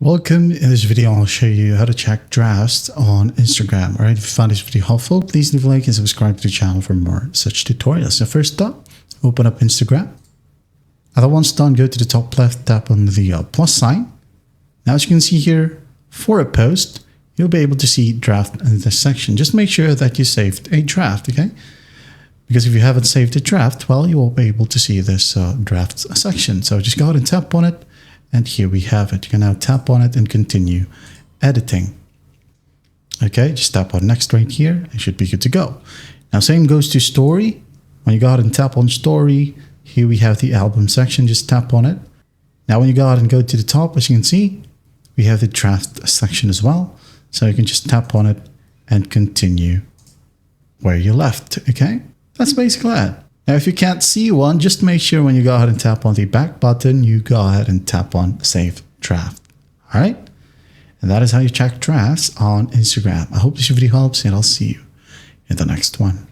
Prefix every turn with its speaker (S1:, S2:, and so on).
S1: Welcome. In this video, I'll show you how to check drafts on Instagram. All right, if you found this video helpful, please leave a like and subscribe to the channel for more such tutorials. So first up, open up Instagram. Now that one's done, go to the top left, tap on the plus sign. Now, as you can see here, for a post, you'll be able to see draft in this section. Just make sure that you saved a draft, okay? Because if you haven't saved a draft, well, you won't be able to see this draft section. So just go ahead and tap on it. And here we have it. You can now tap on it and continue editing. Okay, just tap on next right here. It should be good to go. Now, same goes to story. When you go ahead and tap on story, here we have the album section. Just tap on it. Now, when you go ahead and go to the top, as you can see, we have the draft section as well. So you can just tap on it and continue where you left. Okay, that's basically it. Now, if you can't see one, just make sure when you go ahead and tap on the back button, you go ahead and tap on Save Draft. All right? And that is how you check drafts on Instagram. I hope this video helps, and I'll see you in the next one.